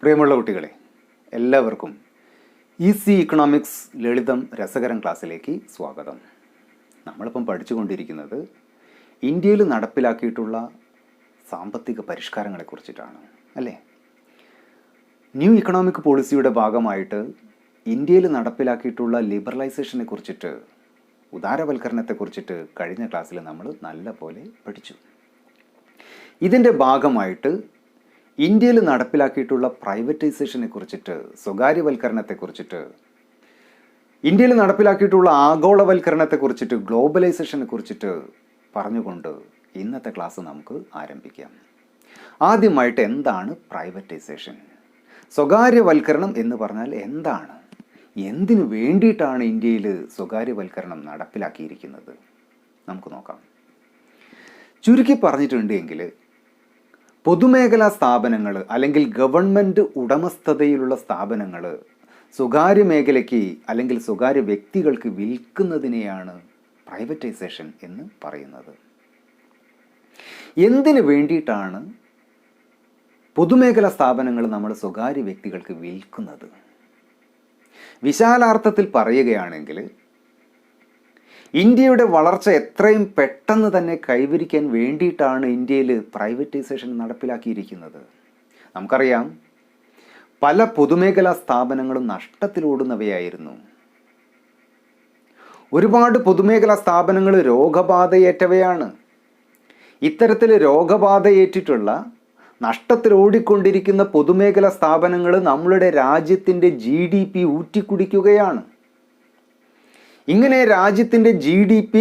പ്രിയമുള്ള കുട്ടികളെ, എല്ലാവർക്കും ഈസി ഇക്കണോമിക്സ് ലളിതം രസകരം ക്ലാസ്സിലേക്ക് സ്വാഗതം. നമ്മളിപ്പം പഠിച്ചുകൊണ്ടിരിക്കുന്നത് ഇന്ത്യയിൽ നടപ്പിലാക്കിയിട്ടുള്ള സാമ്പത്തിക പരിഷ്കാരങ്ങളെക്കുറിച്ചിട്ടാണ് അല്ലേ. ന്യൂ ഇക്കണോമിക് പോളിസിയുടെ ഭാഗമായിട്ട് ഇന്ത്യയിൽ നടപ്പിലാക്കിയിട്ടുള്ള ലിബറലൈസേഷനെ കുറിച്ചിട്ട്, ഉദാരവൽക്കരണത്തെക്കുറിച്ചിട്ട് കഴിഞ്ഞ ക്ലാസ്സിൽ നമ്മൾ നല്ല പോലെ പഠിച്ചു. ഇതിൻ്റെ ഭാഗമായിട്ട് ഇന്ത്യയിൽ നടപ്പിലാക്കിയിട്ടുള്ള പ്രൈവറ്റൈസേഷനെ കുറിച്ചിട്ട്, സ്വകാര്യവൽക്കരണത്തെക്കുറിച്ചിട്ട്, ഇന്ത്യയിൽ നടപ്പിലാക്കിയിട്ടുള്ള ആഗോളവൽക്കരണത്തെക്കുറിച്ചിട്ട്, ഗ്ലോബലൈസേഷനെ കുറിച്ചിട്ട് പറഞ്ഞുകൊണ്ട് ഇന്നത്തെ ക്ലാസ് നമുക്ക് ആരംഭിക്കാം. ആദ്യമായിട്ട് എന്താണ് പ്രൈവറ്റൈസേഷൻ? സ്വകാര്യവൽക്കരണം എന്ന് പറഞ്ഞാൽ എന്താണ്? എന്തിനു വേണ്ടിയിട്ടാണ് ഇന്ത്യയിൽ സ്വകാര്യവൽക്കരണം നടപ്പിലാക്കിയിരിക്കുന്നത്? നമുക്ക് നോക്കാം. ചുരുക്കി പറഞ്ഞിട്ടുണ്ടെങ്കിൽ പൊതുമേഖലാ സ്ഥാപനങ്ങൾ അല്ലെങ്കിൽ ഗവൺമെൻറ് ഉടമസ്ഥതയിലുള്ള സ്ഥാപനങ്ങൾ സ്വകാര്യ മേഖലയ്ക്ക് അല്ലെങ്കിൽ സ്വകാര്യ വ്യക്തികൾക്ക് വിൽക്കുന്നതിനെയാണ് പ്രൈവറ്റൈസേഷൻ എന്ന് പറയുന്നത്. എന്തിനു വേണ്ടിയിട്ടാണ് പൊതുമേഖലാ സ്ഥാപനങ്ങൾ നമ്മൾ സ്വകാര്യ വ്യക്തികൾക്ക് വിൽക്കുന്നത്? വിശാലാർത്ഥത്തിൽ പറയുകയാണെങ്കിൽ ഇന്ത്യയുടെ വളർച്ച എത്രയും പെട്ടെന്ന് തന്നെ കൈവരിക്കാൻ വേണ്ടിയിട്ടാണ് ഇന്ത്യയിൽ പ്രൈവറ്റൈസേഷൻ നടപ്പിലാക്കിയിരിക്കുന്നത്. നമുക്കറിയാം, പല പൊതുമേഖലാ സ്ഥാപനങ്ങളും നഷ്ടത്തിലോടുന്നവയായിരുന്നു. ഒരുപാട് പൊതുമേഖലാ സ്ഥാപനങ്ങൾ രോഗബാധയേറ്റവയാണ്. ഇത്തരത്തിൽ രോഗബാധയേറ്റിട്ടുള്ള നഷ്ടത്തിലോടിക്കൊണ്ടിരിക്കുന്ന പൊതുമേഖലാ സ്ഥാപനങ്ങൾ നമ്മളുടെ രാജ്യത്തിൻ്റെ GDP ഊറ്റിക്കുടിക്കുകയാണ്. ഇങ്ങനെ രാജ്യത്തിൻ്റെ GDP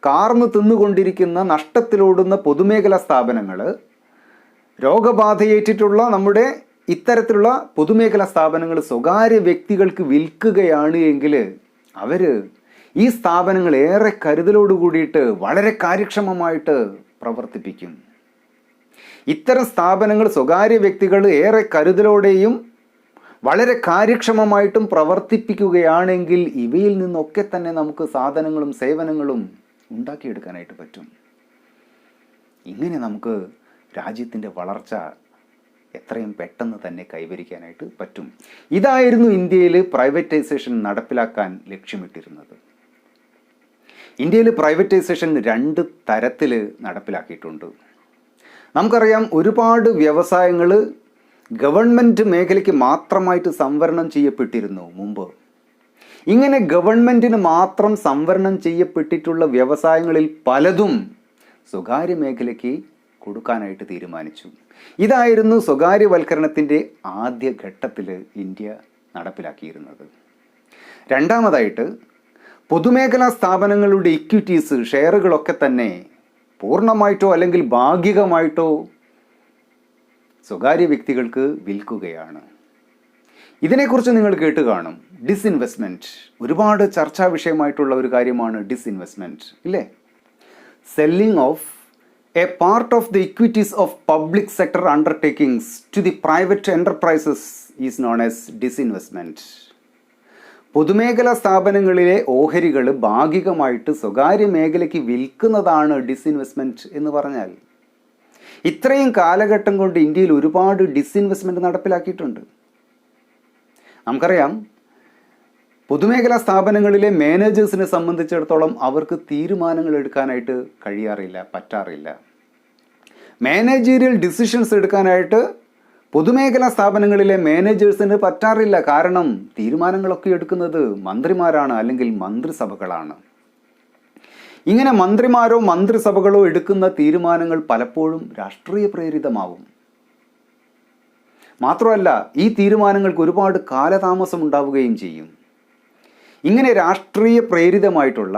കാർന്നു തിന്നുകൊണ്ടിരിക്കുന്ന നഷ്ടത്തിലോടുന്ന പൊതുമേഖലാ സ്ഥാപനങ്ങൾ, രോഗബാധയേറ്റിട്ടുള്ള നമ്മുടെ ഇത്തരത്തിലുള്ള പൊതുമേഖലാ സ്ഥാപനങ്ങൾ സ്വകാര്യ വ്യക്തികൾക്ക് വിൽക്കുകയാണ് എങ്കിൽ അവർ ഈ സ്ഥാപനങ്ങൾ ഏറെ കരുതലോട് കൂടിയിട്ട് വളരെ കാര്യക്ഷമമായിട്ട് പ്രവർത്തിപ്പിക്കും. ഇത്തരം സ്ഥാപനങ്ങൾ സ്വകാര്യ വ്യക്തികൾ ഏറെ കരുതലോടെയും വളരെ കാര്യക്ഷമമായിട്ടും പ്രവർത്തിപ്പിക്കുകയാണെങ്കിൽ ഇവയിൽ നിന്നൊക്കെ തന്നെ നമുക്ക് സാധനങ്ങളും സേവനങ്ങളും ഉണ്ടാക്കിയെടുക്കാനായിട്ട് പറ്റും. ഇങ്ങനെ നമുക്ക് രാജ്യത്തിൻ്റെ വളർച്ച എത്രയും പെട്ടെന്ന് തന്നെ കൈവരിക്കാനായിട്ട് പറ്റും. ഇതായിരുന്നു ഇന്ത്യയിൽ പ്രൈവറ്റൈസേഷൻ നടപ്പിലാക്കാൻ ലക്ഷ്യമിട്ടിരുന്നത്. ഇന്ത്യയിൽ പ്രൈവറ്റൈസേഷൻ 2 തരത്തിൽ നടപ്പിലാക്കിയിട്ടുണ്ട്. നമുക്കറിയാം, ഒരുപാട് വ്യവസായങ്ങൾ ഗവൺമെൻറ് മേഖലയ്ക്ക് മാത്രമായിട്ട് സംവരണം ചെയ്യപ്പെട്ടിരുന്നു മുമ്പ്. ഇങ്ങനെ ഗവൺമെൻറ്റിന് മാത്രം സംവരണം ചെയ്യപ്പെട്ടിട്ടുള്ള വ്യവസായങ്ങളിൽ പലതും സ്വകാര്യ മേഖലയ്ക്ക് കൊടുക്കാനായിട്ട് തീരുമാനിച്ചു. ഇതായിരുന്നു സ്വകാര്യവൽക്കരണത്തിൻ്റെ ആദ്യ ഘട്ടത്തിൽ ഇന്ത്യ നടപ്പിലാക്കിയിരുന്നത്. രണ്ടാമതായിട്ട് പൊതുമേഖലാ സ്ഥാപനങ്ങളുടെ ഇക്വിറ്റീസ്, ഷെയറുകളൊക്കെ തന്നെ പൂർണ്ണമായിട്ടോ അല്ലെങ്കിൽ ഭാഗികമായിട്ടോ സ്വകാര്യ വ്യക്തികൾക്ക് വിൽക്കുകയാണ്. ഇതിനെക്കുറിച്ച് നിങ്ങൾ കേട്ട് കാണും. ഡിസ്ഇൻവെസ്റ്റ്മെൻറ്റ് ഒരുപാട് ചർച്ചാ വിഷയമായിട്ടുള്ള ഒരു കാര്യമാണ്. ഡിസ്ഇൻവെസ്റ്റ്മെൻറ്റ് ഇല്ലേ? Selling of a part of the equities of public sector undertakings to the private enterprises is known as disinvestment. പൊതുമേഖലാ സ്ഥാപനങ്ങളിലെ ഓഹരികൾ ഭാഗികമായിട്ട് സ്വകാര്യ മേഖലയ്ക്ക് വിൽക്കുന്നതാണ് ഡിസ്ഇൻവെസ്റ്റ്മെൻറ്റ് എന്ന് പറഞ്ഞാൽ. ഇത്രയും കാലഘട്ടം കൊണ്ട് ഇന്ത്യയിൽ ഒരുപാട് ഡിസ്ഇൻവെസ്റ്റ്മെൻറ്റ് നടപ്പിലാക്കിയിട്ടുണ്ട്. നമുക്കറിയാം, പൊതുമേഖലാ സ്ഥാപനങ്ങളിലെ മാനേജേഴ്സിനെ സംബന്ധിച്ചിടത്തോളം അവർക്ക് തീരുമാനങ്ങൾ എടുക്കാനായിട്ട് പറ്റാറില്ല. മാനേജീരിയൽ ഡിസിഷൻസ് എടുക്കാനായിട്ട് പൊതുമേഖലാ സ്ഥാപനങ്ങളിലെ മാനേജേഴ്സിന് പറ്റാറില്ല. കാരണം തീരുമാനങ്ങളൊക്കെ എടുക്കുന്നത് മന്ത്രിമാരാണ് അല്ലെങ്കിൽ മന്ത്രിസഭകളാണ്. ഇങ്ങനെ മന്ത്രിമാരോ മന്ത്രിസഭകളോ എടുക്കുന്ന തീരുമാനങ്ങൾ പലപ്പോഴും രാഷ്ട്രീയ പ്രേരിതമാവും. മാത്രമല്ല, ഈ തീരുമാനങ്ങൾക്ക് ഒരുപാട് കാലതാമസം ഉണ്ടാവുകയും ചെയ്യും. ഇങ്ങനെ രാഷ്ട്രീയ പ്രേരിതമായിട്ടുള്ള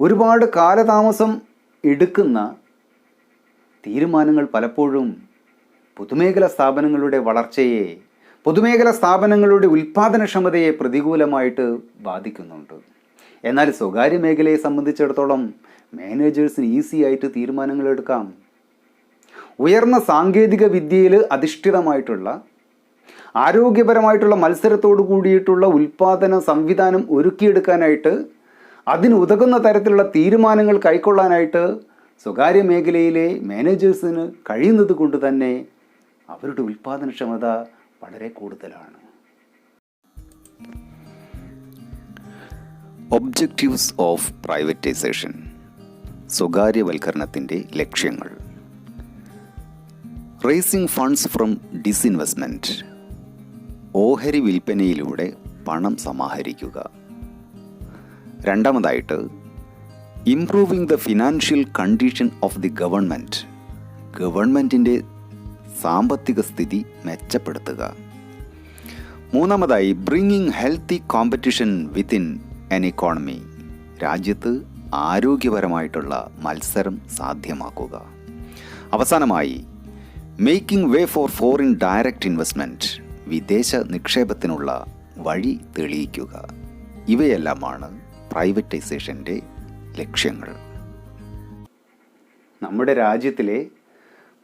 ഒരുപാട് കാലതാമസം എടുക്കുന്ന തീരുമാനങ്ങൾ പലപ്പോഴും പൊതുമേഖലാ സ്ഥാപനങ്ങളുടെ വളർച്ചയെ, പൊതുമേഖലാ സ്ഥാപനങ്ങളുടെ ഉൽപ്പാദനക്ഷമതയെ പ്രതികൂലമായിട്ട് ബാധിക്കുന്നുണ്ട്. എന്നാൽ സ്വകാര്യ മേഖലയെ സംബന്ധിച്ചിടത്തോളം മാനേജേഴ്സിന് ഈസി ആയിട്ട് തീരുമാനങ്ങൾ എടുക്കാം. ഉയർന്ന സാങ്കേതിക വിദ്യയിൽ അധിഷ്ഠിതമായിട്ടുള്ള, ആരോഗ്യപരമായിട്ടുള്ള മത്സരത്തോടു കൂടിയിട്ടുള്ള ഉൽപ്പാദന സംവിധാനം ഒരുക്കിയെടുക്കാനായിട്ട്, അതിനുതകുന്ന തരത്തിലുള്ള തീരുമാനങ്ങൾ കൈക്കൊള്ളാനായിട്ട് സ്വകാര്യ മേഖലയിലെ മാനേജേഴ്സിന് കഴിയുന്നത് കൊണ്ട് തന്നെ അവരുടെ ഉൽപ്പാദനക്ഷമത വളരെ കൂടുതലാണ്. ഒബ്ജക്റ്റീവ്സ് ഓഫ് പ്രൈവറ്റൈസേഷൻ, സ്വകാര്യവൽക്കരണത്തിൻ്റെ ലക്ഷ്യങ്ങൾ. റേസിംഗ് ഫണ്ട്സ് ഫ്രം ഡിസ്ഇൻവെസ്റ്റ്മെൻറ്റ്, ഓഹരി വിൽപ്പനയിലൂടെ പണം സമാഹരിക്കുക. രണ്ടാമതായിട്ട് improving the financial condition of the government, ഗവൺമെൻറ്റിൻ്റെ സാമ്പത്തിക സ്ഥിതി മെച്ചപ്പെടുത്തുക. മൂന്നാമതായി bringing healthy competition within an economy, രാജ്യത്ത് ആരോഗ്യപരമായിട്ടുള്ള മത്സരം സാധ്യമാക്കുക. അവസാനമായി making way for foreign direct investment, വിദേശ നിക്ഷേപത്തിനുള്ള വഴി തെളിയിക്കുക. ഇവയെല്ലാമാണ് പ്രൈവറ്റൈസേഷൻ്റെ ലക്ഷ്യങ്ങൾ. നമ്മുടെ രാജ്യത്തിലെ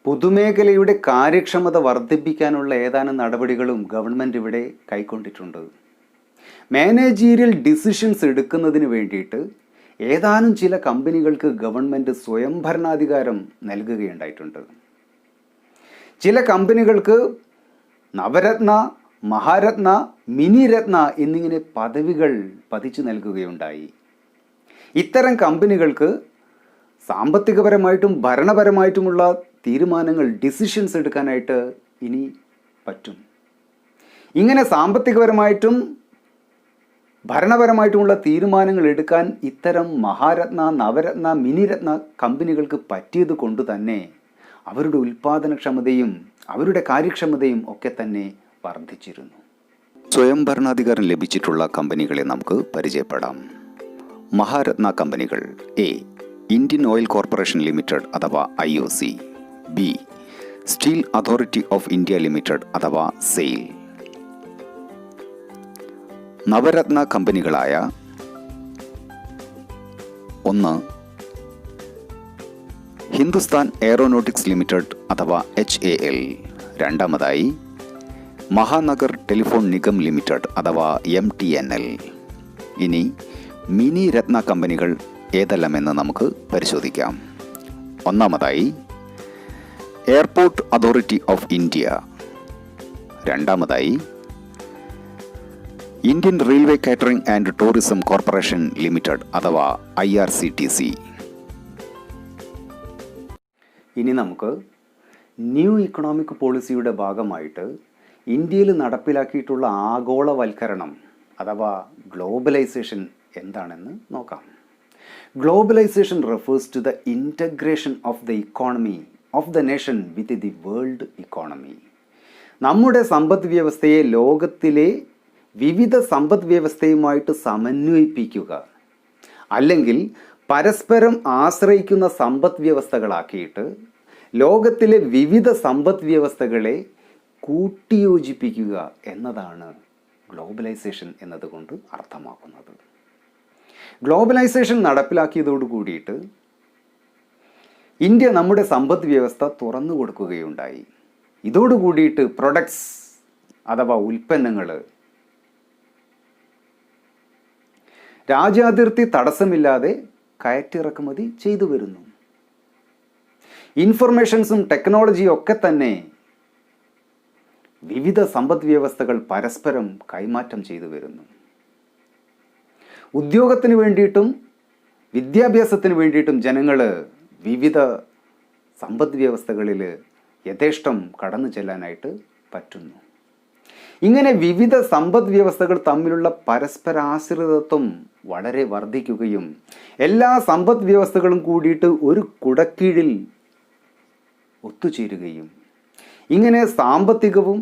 പൊതുമേഖലയുടെ കാര്യക്ഷമത വർദ്ധിപ്പിക്കാനുള്ള ഏതാനും നടപടികളും ഗവൺമെൻറ് ഇവിടെ കൈക്കൊണ്ടിട്ടുണ്ട്. മാനേജീരിയൽ ഡിസിഷൻസ് എടുക്കുന്നതിന് വേണ്ടിയിട്ട് ഏതാനും ചില കമ്പനികൾക്ക് ഗവൺമെൻറ് സ്വയംഭരണാധികാരം നൽകുകയുണ്ടായിട്ടുണ്ട്. ചില കമ്പനികൾക്ക് നവരത്ന, മഹാരത്ന, മിനിരത്ന എന്നിങ്ങനെ പദവികൾ പതിച്ചു നൽകുകയുണ്ടായി. ഇത്തരം കമ്പനികൾക്ക് സാമ്പത്തികപരമായിട്ടും ഭരണപരമായിട്ടുമുള്ള തീരുമാനങ്ങൾ, ഡിസിഷൻസ് എടുക്കാനായിട്ട് ഇനി പറ്റും. ഇങ്ങനെ സാമ്പത്തികപരമായിട്ടും ഭരണപരമായിട്ടുമുള്ള തീരുമാനങ്ങൾ എടുക്കാൻ ഇത്തരം മഹാരത്ന, നവരത്ന, മിനിരത്ന കമ്പനികൾക്ക് പറ്റിയത് കൊണ്ട് തന്നെ അവരുടെ ഉൽപാദനക്ഷമതയും അവരുടെ കാര്യക്ഷമതയും ഒക്കെ തന്നെ വർദ്ധിച്ചിരുന്നു. സ്വയം ഭരണാധികാരം ലഭിച്ചിട്ടുള്ള കമ്പനികളെ നമുക്ക് പരിചയപ്പെടാം. മഹാരത്ന കമ്പനികൾ: A, Indian oil corporation limited അഥവാ IOC. B, steel authority of India limited അഥവാ സെയിൽ. നവരത്ന കമ്പനികളായ 1, ഹിന്ദുസ്ഥാൻ എയറോനോട്ടിക്സ് ലിമിറ്റഡ് അഥവാ HAL. രണ്ടാമതായി മഹാനഗർ ടെലിഫോൺ നിഗം ലിമിറ്റഡ് അഥവാ MTNL. ഇനി മിനി രത്ന കമ്പനികൾ ഏതെല്ലാമെന്ന് നമുക്ക് പരിശോധിക്കാം. ഒന്നാമതായി എയർപോർട്ട് അതോറിറ്റി ഓഫ് ഇന്ത്യ. രണ്ടാമതായി Indian railway catering and tourism corporation limited അഥവാ IRCTC. ഇനി നമുക്ക് ന്യൂ ഇക്കണോമിക് പോളിസിയുടെ ഭാഗമായിട്ട് ഇന്ത്യയിൽ നടപ്പിലാക്കിയിട്ടുള്ള ആഗോളവൽക്കരണം അഥവാ ഗ്ലോബലൈസേഷൻ എന്താണെന്ന് നോക്കാം. Globalisation refers to the integration of the economy of the nation with the world economy. നമ്മുടെ സമ്പദ് വ്യവസ്ഥയെ ലോകത്തിലെ വിവിധ സമ്പദ് വ്യവസ്ഥയുമായിട്ട് സമന്വയിപ്പിക്കുക, അല്ലെങ്കിൽ പരസ്പരം ആശ്രയിക്കുന്ന സമ്പദ് വ്യവസ്ഥകളാക്കിയിട്ട് ലോകത്തിലെ വിവിധ സമ്പദ് വ്യവസ്ഥകളെ കൂട്ടിയോജിപ്പിക്കുക എന്നതാണ് ഗ്ലോബലൈസേഷൻ എന്നതുകൊണ്ട് അർത്ഥമാക്കുന്നത്. ഗ്ലോബലൈസേഷൻ നടപ്പിലാക്കിയതോടു കൂടിയിട്ട് ഇന്ത്യ നമ്മുടെ സമ്പദ് വ്യവസ്ഥ തുറന്നു കൊടുക്കുകയുണ്ടായി. ഇതോടുകൂടിയിട്ട് പ്രൊഡക്ട്സ് അഥവാ ഉൽപ്പന്നങ്ങൾ രാജ്യാതിർത്തി തടസ്സമില്ലാതെ കയറ്റിറക്കുമതി ചെയ്തു വരുന്നു. ഇൻഫർമേഷൻസും ടെക്നോളജിയും ഒക്കെ തന്നെ വിവിധ സമ്പദ് വ്യവസ്ഥകൾ പരസ്പരം കൈമാറ്റം ചെയ്തു വരുന്നു. ഉദ്യോഗത്തിന് വേണ്ടിയിട്ടും വിദ്യാഭ്യാസത്തിന് വേണ്ടിയിട്ടും ജനങ്ങൾ വിവിധ സമ്പദ് വ്യവസ്ഥകളിൽ യഥേഷ്ടം കടന്നു ചെല്ലാനായിട്ട് പറ്റുന്നു. ഇങ്ങനെ വിവിധ സമ്പദ് വ്യവസ്ഥകൾ തമ്മിലുള്ള പരസ്പരാശ്രിതത്വം വളരെ വർദ്ധിക്കുകയും എല്ലാ സമ്പദ് വ്യവസ്ഥകളും കൂടിയിട്ട് ഒരു കുടക്കീഴിൽ ഒത്തുചേരുകയും ഇങ്ങനെ സാമ്പത്തികവും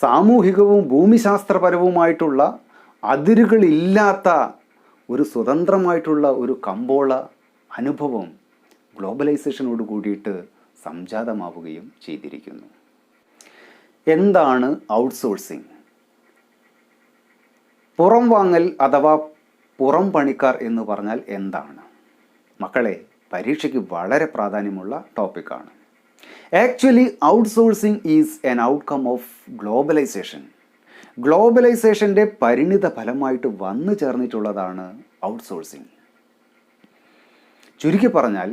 സാമൂഹികവും ഭൂമിശാസ്ത്രപരവുമായിട്ടുള്ള അതിരുകളില്ലാത്ത ഒരു സ്വതന്ത്രമായിട്ടുള്ള ഒരു കമ്പോള അനുഭവം ഗ്ലോബലൈസേഷനോട് കൂടിയിട്ട് സംജാതമാവുകയും ചെയ്തിരിക്കുന്നു. എന്താണ് ഔട്ട്സോഴ്സിംഗ്? പുറം വാങ്ങൽ അഥവാ പുറം പണിക്കാർ എന്ന് പറഞ്ഞാൽ എന്താണ്? മക്കളെ, പരീക്ഷയ്ക്ക് വളരെ പ്രാധാന്യമുള്ള ടോപ്പിക്കാണ്. Actually outsourcing is an outcome of globalisation. ഗ്ലോബലൈസേഷൻ്റെ പരിണിത ഫലമായിട്ട് വന്നു ചേർന്നിട്ടുള്ളതാണ് ഔട്ട്സോഴ്സിംഗ്. ചുരുക്കി പറഞ്ഞാൽ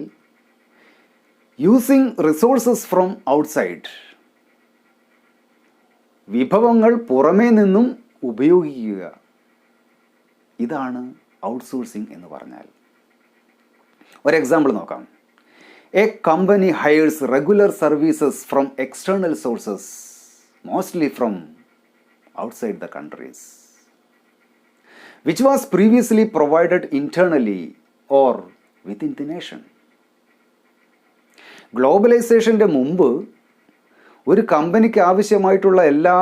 യൂസിങ് റിസോഴ്സസ് ഫ്രം ഔട്ട്സൈഡ് വിഭവങ്ങൾ പുറമേ നിന്നും ഉപയോഗിക്കുക. ഇതാണ് ഔട്ട്സോഴ്സിംഗ് എന്ന് പറഞ്ഞാൽ. ഒരു എക്സാമ്പിൾ നോക്കാം. A company hires regular services from external sources, mostly from outside the countries, which was previously provided internally or within the nation. ഗ്ലോബലൈസേഷൻ്റെ മുമ്പ് ഒരു കമ്പനിക്ക് ആവശ്യമായിട്ടുള്ള എല്ലാ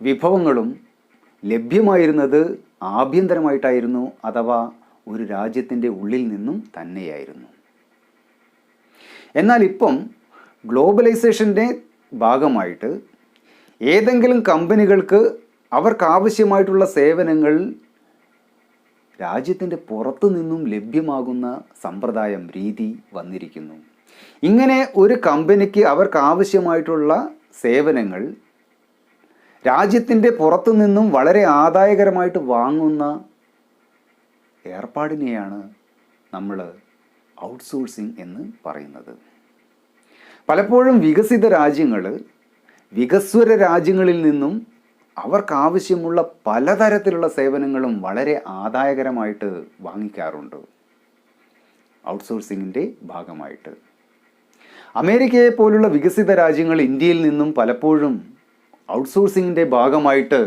വിഭവങ്ങളും ലഭ്യമായിരുന്നത് ആഭ്യന്തരമായിട്ടായിരുന്നു, അഥവാ ഒരു രാജ്യത്തിൻ്റെ ഉള്ളിൽ നിന്നും തന്നെയായിരുന്നു. എന്നാൽ ഇപ്പം ഗ്ലോബലൈസേഷൻ്റെ ഭാഗമായിട്ട് ഏതെങ്കിലും കമ്പനികൾക്ക് അവർക്കാവശ്യമായിട്ടുള്ള സേവനങ്ങൾ രാജ്യത്തിൻ്റെ പുറത്തു നിന്നും ലഭ്യമാകുന്ന സമ്പ്രദായം, രീതി വന്നിരിക്കുന്നു. ഇങ്ങനെ ഒരു കമ്പനിക്ക് അവർക്കാവശ്യമായിട്ടുള്ള സേവനങ്ങൾ രാജ്യത്തിൻ്റെ പുറത്തു നിന്നും വളരെ ആദായകരമായിട്ട് വാങ്ങുന്ന ഏർപ്പാടിനെയാണ് നമ്മൾ ഔട്ട്സോഴ്സിംഗ് എന്ന് പറയുന്നത്. പലപ്പോഴും വികസിത രാജ്യങ്ങൾ വികസ്വര രാജ്യങ്ങളിൽ നിന്നും അവർക്കാവശ്യമുള്ള പലതരത്തിലുള്ള സേവനങ്ങളും വളരെ ആദായകരമായിട്ട് വാങ്ങിക്കാറുണ്ട് ഔട്ട്സോഴ്സിങ്ങിൻ്റെ ഭാഗമായിട്ട്. അമേരിക്കയെ പോലുള്ള വികസിത രാജ്യങ്ങൾ ഇന്ത്യയിൽ നിന്നും പലപ്പോഴും ഔട്ട്സോഴ്സിങ്ങിൻ്റെ ഭാഗമായിട്ട്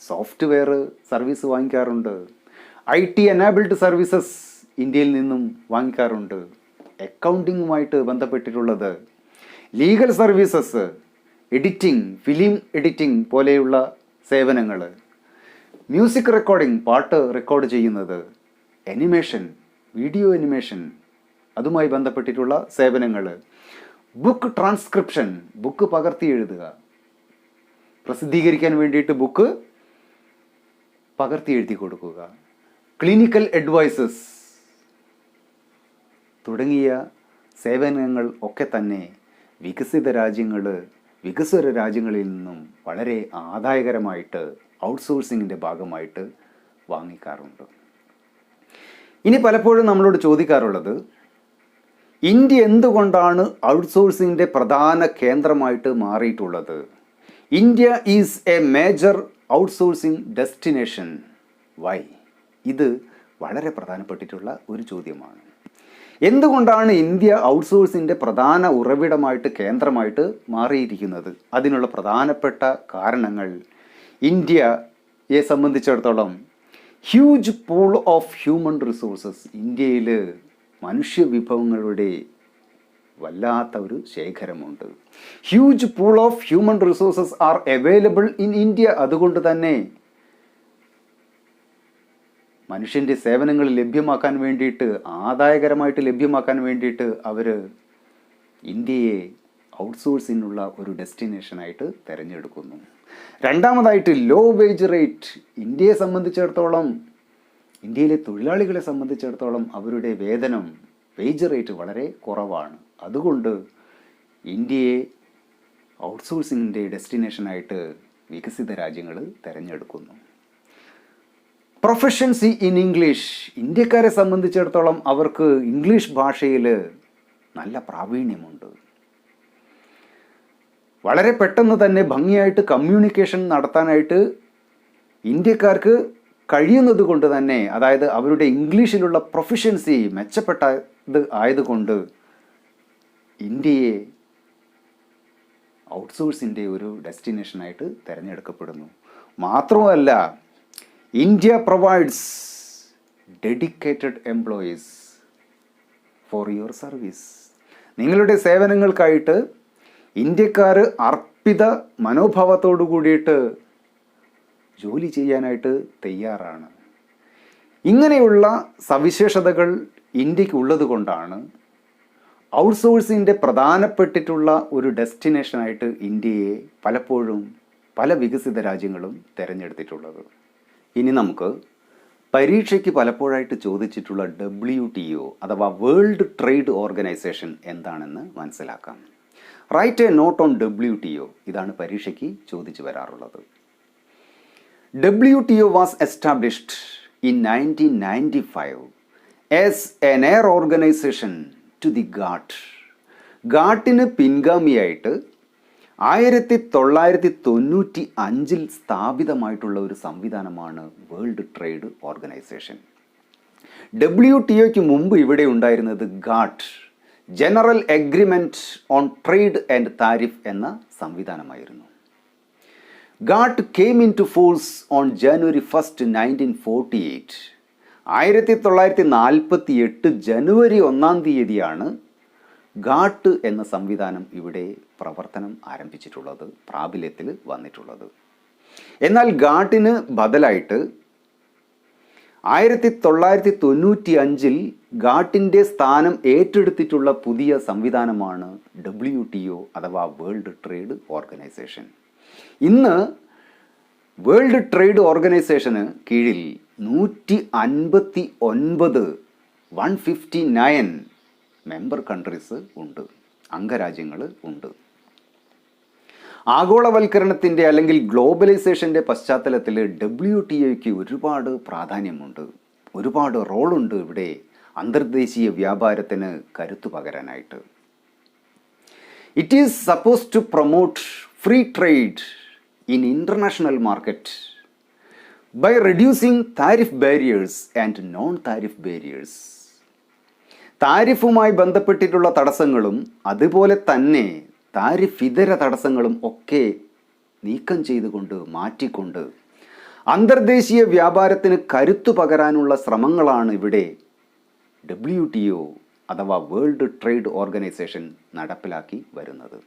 സോഫ്റ്റ്വെയർ സർവീസ് വാങ്ങിക്കാറുണ്ട്. IT എനാബിൾഡ് സർവീസസ് ഇന്ത്യയിൽ നിന്നും വാങ്ങിക്കാറുണ്ട്. അക്കൗണ്ടിങ്ങുമായിട്ട് ബന്ധപ്പെട്ടിട്ടുള്ളത്, legal services, editing, film editing പോലെയുള്ള സേവനങ്ങൾ, മ്യൂസിക് റെക്കോർഡിംഗ്, പാട്ട് റെക്കോർഡ് ചെയ്യുന്നത്, അനിമേഷൻ, വീഡിയോ അനിമേഷൻ, അതുമായി ബന്ധപ്പെട്ടിട്ടുള്ള സേവനങ്ങൾ, ബുക്ക് ട്രാൻസ്ക്രിപ്ഷൻ, ബുക്ക് പകർത്തി എഴുതുക, പ്രസിദ്ധീകരിക്കാൻ വേണ്ടിയിട്ട് ബുക്ക് പകർത്തി എഴുതി കൊടുക്കുക, ക്ലിനിക്കൽ അഡ്വൈസസ് തുടങ്ങിയ സേവനങ്ങൾ ഒക്കെ തന്നെ വികസിത രാജ്യങ്ങളിൽ നിന്നും വളരെ ആദായകരമായിട്ട് ഔട്ട്സോഴ്സിങ്ങിൻ്റെ ഭാഗമായിട്ട് വാങ്ങിക്കാറുണ്ട്. ഇനി പലപ്പോഴും നമ്മളോട് ചോദിക്കാറുള്ളത്, ഇന്ത്യ എന്തുകൊണ്ടാണ് ഔട്ട്സോഴ്സിങ്ങിൻ്റെ പ്രധാന കേന്ദ്രമായിട്ട് മാറിയിട്ടുള്ളത്? India is a major outsourcing destination. Why? ഇത് വളരെ പ്രധാനപ്പെട്ടിട്ടുള്ള ഒരു ചോദ്യമാണ്. എന്തുകൊണ്ടാണ് ഇന്ത്യ ഔട്ട്സോഴ്സിൻ്റെ പ്രധാന ഉറവിടമായിട്ട്, കേന്ദ്രമായിട്ട് മാറിയിരിക്കുന്നത്? അതിനുള്ള പ്രധാനപ്പെട്ട കാരണങ്ങൾ, ഇന്ത്യയെ സംബന്ധിച്ചിടത്തോളം huge pool of human resources, ഇന്ത്യയിൽ മനുഷ്യവിഭവങ്ങളുടെ വല്ലാത്ത ഒരു ശേഖരമുണ്ട്. Huge pool of human resources are available in India. അതുകൊണ്ട് തന്നെ മനുഷ്യൻ്റെ സേവനങ്ങൾ ലഭ്യമാക്കാൻ വേണ്ടിയിട്ട്, ആദായകരമായിട്ട് ലഭ്യമാക്കാൻ വേണ്ടിയിട്ട് അവർ ഇന്ത്യയെ ഔട്ട്സോഴ്സിനുള്ള ഒരു ഡെസ്റ്റിനേഷനായിട്ട് തിരഞ്ഞെടുക്കുന്നു. രണ്ടാമതായിട്ട് ലോ വേജ് റേറ്റ്. ഇന്ത്യയെ സംബന്ധിച്ചിടത്തോളം, ഇന്ത്യയിലെ തൊഴിലാളികളെ സംബന്ധിച്ചിടത്തോളം അവരുടെ വേതനം, വേജ് റേറ്റ് വളരെ കുറവാണ്. അതുകൊണ്ട് ഇന്ത്യയെ ഔട്ട്സോഴ്സിങ്ങിൻ്റെ ഡെസ്റ്റിനേഷനായിട്ട് വികസിത രാജ്യങ്ങൾ തിരഞ്ഞെടുക്കുന്നു. Proficiency in English. ഇന്ത്യക്കാരെ സംബന്ധിച്ചിടത്തോളം അവർക്ക് ഇംഗ്ലീഷ് ഭാഷയിൽ നല്ല പ്രാവീണ്യമുണ്ട്. വളരെ പെട്ടെന്ന് തന്നെ ഭംഗിയായിട്ട് കമ്മ്യൂണിക്കേഷൻ നടത്താനായിട്ട് ഇന്ത്യക്കാർക്ക് കഴിയുന്നത് കൊണ്ട് തന്നെ, അതായത് അവരുടെ ഇംഗ്ലീഷിലുള്ള പ്രൊഫഷൻസി മെച്ചപ്പെട്ടത് ആയതുകൊണ്ട് ഇന്ത്യയെ ഔട്ട്സോഴ്സിൻ്റെ ഒരു ഡെസ്റ്റിനേഷനായിട്ട് തിരഞ്ഞെടുക്കപ്പെടുന്നു. മാത്രമല്ല, India provides dedicated employees for your service. നിങ്ങളുടെ സേവനങ്ങൾക്കായിട്ട് ഇന്ത്യക്കാർ അർപ്പിത മനോഭാവത്തോടു കൂടിയിട്ട് ജോലി ചെയ്യാനായിട്ട് തയ്യാറാണ്. ഇങ്ങനെയുള്ള സവിശേഷതകൾ ഇന്ത്യക്കുള്ളത് കൊണ്ടാണ് ഔട്ട്സോഴ്സിൻ്റെ പ്രധാനപ്പെട്ടിട്ടുള്ള ഒരു ഡെസ്റ്റിനേഷനായിട്ട് ഇന്ത്യയെ പലപ്പോഴും പല വികസിത രാജ്യങ്ങളും തിരഞ്ഞെടുത്തിട്ടുള്ളത്. ഇനി നമുക്ക് പരീക്ഷയ്ക്ക് പലപ്പോഴായിട്ട് ചോദിച്ചിട്ടുള്ള WTO അഥവാ വേൾഡ് ട്രേഡ് ഓർഗനൈസേഷൻ എന്താണെന്ന് മനസ്സിലാക്കാം. Write a note on WTO. ഇതാണ് പരീക്ഷയ്ക്ക് ചോദിച്ചു വരാറുള്ളത്. WTO was established in 1995 as an heir organisation to the GATT. ഗാട്ടിന് പിൻഗാമിയായിട്ട് 1995 സ്ഥാപിതമായിട്ടുള്ള ഒരു സംവിധാനമാണ് വേൾഡ് ട്രേഡ് ഓർഗനൈസേഷൻ. WTOയ്ക്ക് മുമ്പ് ഇവിടെ ഉണ്ടായിരുന്നത് GATT, general agreement on trade and tariff എന്ന സംവിധാനമായിരുന്നു. GATT came into force on January 1, 1948. 1948 ജനുവരി 1 ഗാട്ട് എന്ന സംവിധാനം ഇവിടെ പ്രവർത്തനം ആരംഭിച്ചിട്ടുള്ളത്, പ്രാബല്യത്തിൽ വന്നിട്ടുള്ളത്. എന്നാൽ ഗാട്ടിന് ബദലായിട്ട് 1995 ഗാട്ടിൻ്റെ സ്ഥാനം ഏറ്റെടുത്തിട്ടുള്ള പുതിയ സംവിധാനമാണ് WTO അഥവാ വേൾഡ് ട്രേഡ് ഓർഗനൈസേഷൻ. ഇന്ന് വേൾഡ് ട്രേഡ് ഓർഗനൈസേഷന് കീഴിൽ 159 മെമ്പർ കൺട്രീസ് ഉണ്ട്, അംഗരാജ്യങ്ങൾ ഉണ്ട്. ആഗോളവൽക്കരണത്തിൻ്റെ അല്ലെങ്കിൽ ഗ്ലോബലൈസേഷൻ്റെ പശ്ചാത്തലത്തിൽ WTOയ്ക്ക് ഒരുപാട് പ്രാധാന്യമുണ്ട്, ഒരുപാട് റോളുണ്ട് ഇവിടെ അന്തർദേശീയ വ്യാപാരത്തിന് കരുത്തു പകരാനായിട്ട്. It is suppose to promote free trade in international market by reducing tariff barriers and non tariff barriers. താരിഫുമായി ബന്ധപ്പെട്ടിട്ടുള്ള തടസ്സങ്ങളും അതുപോലെ തന്നെ താരിഫ് ഇതര തടസ്സങ്ങളും ഒക്കെ നീക്കം ചെയ്തുകൊണ്ട് മാറ്റിക്കൊണ്ട് അന്തർദേശീയ വ്യാപാരത്തിന് കരുത്തു പകരാനുള്ള ശ്രമങ്ങളാണ് ഇവിടെ WTO അഥവാ വേൾഡ് ട്രേഡ് ഓർഗനൈസേഷൻ നടപ്പിലാക്കി വരുന്നത്.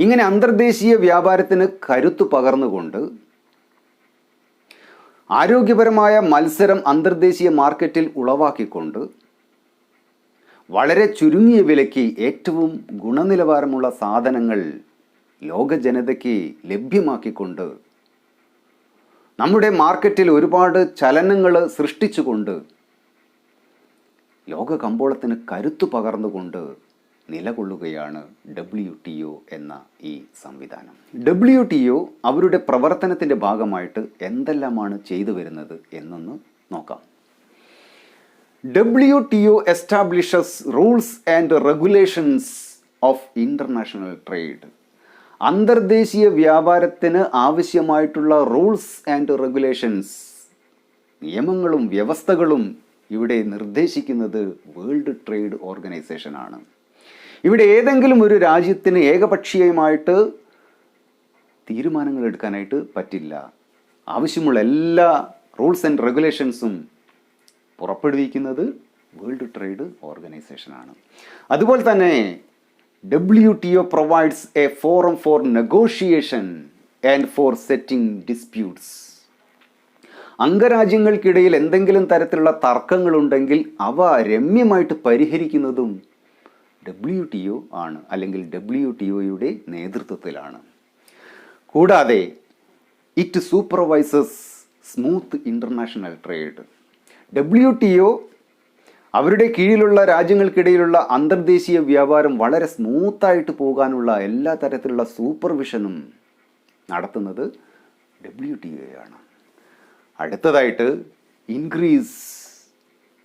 ഇങ്ങനെ അന്തർദേശീയ വ്യാപാരത്തിന് കരുത്തു പകർന്നുകൊണ്ട് ആരോഗ്യപരമായ മത്സരം അന്തർദേശീയ മാർക്കറ്റിൽ ഉളവാക്കിക്കൊണ്ട് വളരെ ചുരുങ്ങിയ വിലയ്ക്ക് ഏറ്റവും ഗുണനിലവാരമുള്ള സാധനങ്ങൾ ലോക ജനതയ്ക്ക് ലഭ്യമാക്കിക്കൊണ്ട് നമ്മുടെ മാർക്കറ്റിൽ ഒരുപാട് ചലനങ്ങൾ സൃഷ്ടിച്ചുകൊണ്ട് ലോക കമ്പോളത്തിന് കരുത്തു പകർന്നുകൊണ്ട് നിലകൊള്ളുകയാണ് WTO എന്ന ഈ സംവിധാനം. WTO അവരുടെ പ്രവർത്തനത്തിൻ്റെ ഭാഗമായിട്ട് എന്തെല്ലാമാണ് ചെയ്തു വരുന്നത് എന്നൊന്ന് നോക്കാം. WTO establishes rules and regulations of international trade. അന്തർദേശീയ വ്യാപാരത്തിന് ആവശ്യമായിട്ടുള്ള റൂൾസ് ആൻഡ് റെഗുലേഷൻസ്, നിയമങ്ങളും വ്യവസ്ഥകളും ഇവിടെ നിർദ്ദേശിക്കുന്നത് വേൾഡ് ട്രേഡ് ഓർഗനൈസേഷനാണ്. ഇവിടെ ഏതെങ്കിലും ഒരു രാജ്യത്തിന് ഏകപക്ഷീയമായിട്ട് തീരുമാനങ്ങൾ എടുക്കാനായിട്ട് പറ്റില്ല. ആവശ്യമുള്ള എല്ലാ റൂൾസ് ആൻഡ് റെഗുലേഷൻസും പുറപ്പെടുവിക്കുന്നത് വേൾഡ് ട്രേഡ് ഓർഗനൈസേഷനാണ്. അതുപോലെ തന്നെ WTO provides a forum for negotiation and for settling disputes. അംഗരാജ്യങ്ങൾക്കിടയിൽ എന്തെങ്കിലും തരത്തിലുള്ള തർക്കങ്ങളുണ്ടെങ്കിൽ അവ രമ്യമായിട്ട് പരിഹരിക്കുന്നതും WTO ആണ്, അല്ലെങ്കിൽ WTOയുടെ നേതൃത്വത്തിലാണ്. കൂടാതെ it supervises smooth international trade. WTO അവരുടെ കീഴിലുള്ള രാജ്യങ്ങൾക്കിടയിലുള്ള അന്തർദേശീയ വ്യാപാരം വളരെ സ്മൂത്തായിട്ട് പോകാനുള്ള എല്ലാ തരത്തിലുള്ള സൂപ്പർവിഷനും നടത്തുന്നത് WTO ആണ്. അടുത്തതായിട്ട് increase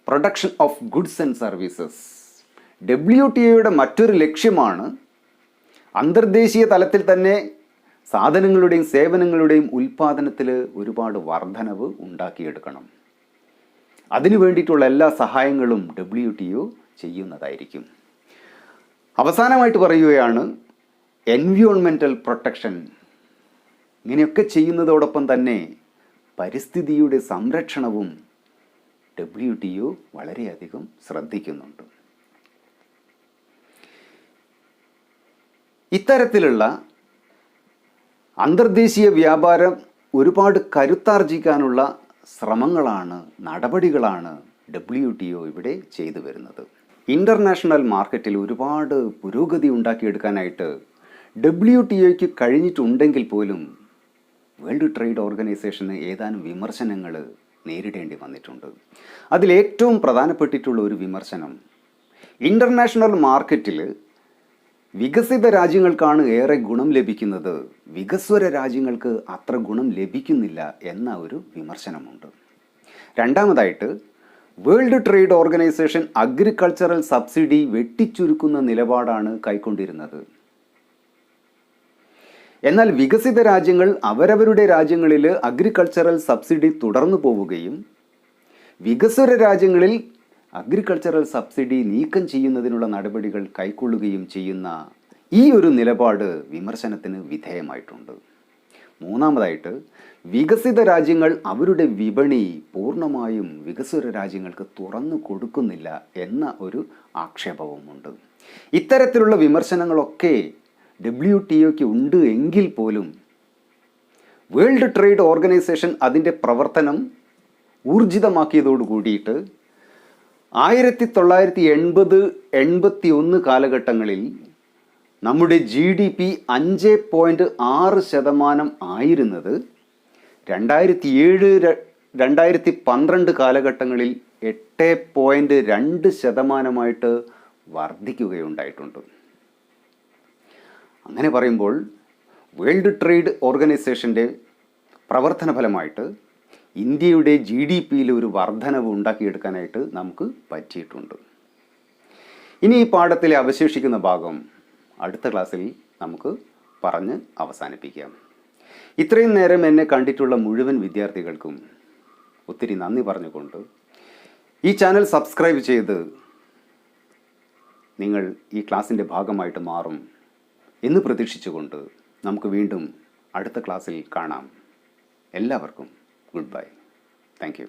production of goods and services. WTOയുടെ മറ്റൊരു ലക്ഷ്യമാണ് അന്തർദേശീയ തലത്തിൽ തന്നെ സാധനങ്ങളുടെയും സേവനങ്ങളുടെയും ഉൽപ്പാദനത്തിൽ ഒരുപാട് വർധനവ് ഉണ്ടാക്കിയെടുക്കണം. അതിനു വേണ്ടിയിട്ടുള്ള എല്ലാ സഹായങ്ങളും WTO ചെയ്യുന്നതായിരിക്കും. അവസാനമായിട്ട് പറയുകയാണ് എൻവിയോൺമെൻ്റൽ പ്രൊട്ടക്ഷൻ. ഇങ്ങനെയൊക്കെ ചെയ്യുന്നതോടൊപ്പം തന്നെ പരിസ്ഥിതിയുടെ സംരക്ഷണവും WTO വളരെയധികം ശ്രദ്ധിക്കുന്നുണ്ട്. ഇത്തരത്തിലുള്ള അന്തർദേശീയ വ്യാപാരം ഒരുപാട് കരുത്താർജിക്കാനുള്ള ശ്രമങ്ങളാണ്, നടപടികളാണ് WTO ഇവിടെ ചെയ്തു വരുന്നത്. ഇൻ്റർനാഷണൽ മാർക്കറ്റിൽ ഒരുപാട് പുരോഗതി ഉണ്ടാക്കിയെടുക്കാനായിട്ട് WTOയ്ക്ക് കഴിഞ്ഞിട്ടുണ്ടെങ്കിൽ പോലും വേൾഡ് ട്രേഡ് ഓർഗനൈസേഷന് ഏതാനും വിമർശനങ്ങൾ നേരിടേണ്ടി വന്നിട്ടുണ്ട്. അതിലേറ്റവും പ്രധാനപ്പെട്ടിട്ടുള്ള ഒരു വിമർശനം, ഇൻ്റർനാഷണൽ മാർക്കറ്റിൽ വികസിത രാജ്യങ്ങൾക്കാണ് ഏറെ ഗുണം ലഭിക്കുന്നത്, വികസ്വര രാജ്യങ്ങൾക്ക് അത്ര ഗുണം ലഭിക്കുന്നില്ല എന്ന ഒരു വിമർശനമുണ്ട്. രണ്ടാമതായിട്ട് world trade organisation agricultural subsidy വെട്ടിച്ചുരുക്കുന്ന നിലപാടാണ് കൈക്കൊണ്ടിരുന്നത്. എന്നാൽ വികസിത രാജ്യങ്ങൾ അവരവരുടെ രാജ്യങ്ങളിൽ അഗ്രികൾച്ചറൽ സബ്സിഡി തുടർന്നു പോവുകയും വികസ്വര രാജ്യങ്ങളിൽ അഗ്രികൾച്ചറൽ സബ്സിഡി നീക്കം ചെയ്യുന്നതിനുള്ള നടപടികൾ കൈക്കൊള്ളുകയും ചെയ്യുന്ന ഈ ഒരു നിലപാട് വിമർശനത്തിന് വിധേയമായിട്ടുണ്ട്. മൂന്നാമതായിട്ട്, വികസിത രാജ്യങ്ങൾ അവരുടെ വിപണി പൂർണ്ണമായും വികസ്വര രാജ്യങ്ങൾക്ക് തുറന്നു കൊടുക്കുന്നില്ല എന്ന ഒരു ആക്ഷേപവുമുണ്ട്. ഇത്തരത്തിലുള്ള വിമർശനങ്ങളൊക്കെ WTOയ്ക്ക് ഉണ്ട് എങ്കിൽ പോലും വേൾഡ് ട്രേഡ് ഓർഗനൈസേഷൻ അതിൻ്റെ പ്രവർത്തനം ഊർജിതമാക്കിയതോടു കൂടിയിട്ട് 1980-81 കാലഘട്ടങ്ങളിൽ നമ്മുടെ GDP 5.6% ആയിരുന്നത് 2007-2012 കാലഘട്ടങ്ങളിൽ 8.2% വർദ്ധിക്കുകയുണ്ടായിട്ടുണ്ട്. അങ്ങനെ പറയുമ്പോൾ വേൾഡ് ട്രേഡ് ഓർഗനൈസേഷൻ്റെ പ്രവർത്തന ഫലമായിട്ട് ഇന്ത്യയുടെ GDPയിൽ ഒരു വർധനവ് ഉണ്ടാക്കിയെടുക്കാനായിട്ട് നമുക്ക് പറ്റിയിട്ടുണ്ട്. ഇനി ഈ പാഠത്തിലെ അവശേഷിക്കുന്ന ഭാഗം അടുത്ത ക്ലാസ്സിൽ നമുക്ക് പറഞ്ഞ് അവസാനിപ്പിക്കാം. ഇത്രയും നേരം എന്നെ കണ്ടിട്ടുള്ള മുഴുവൻ വിദ്യാർത്ഥികൾക്കും ഒത്തിരി നന്ദി പറഞ്ഞുകൊണ്ട് ഈ ചാനൽ സബ്സ്ക്രൈബ് ചെയ്ത് നിങ്ങൾ ഈ ക്ലാസ്സിൻ്റെ ഭാഗമായിട്ട് മാറും എന്ന് പ്രതീക്ഷിച്ചുകൊണ്ട് നമുക്ക് വീണ്ടും അടുത്ത ക്ലാസ്സിൽ കാണാം. എല്ലാവർക്കും ഗുഡ് ബൈ. Thank you.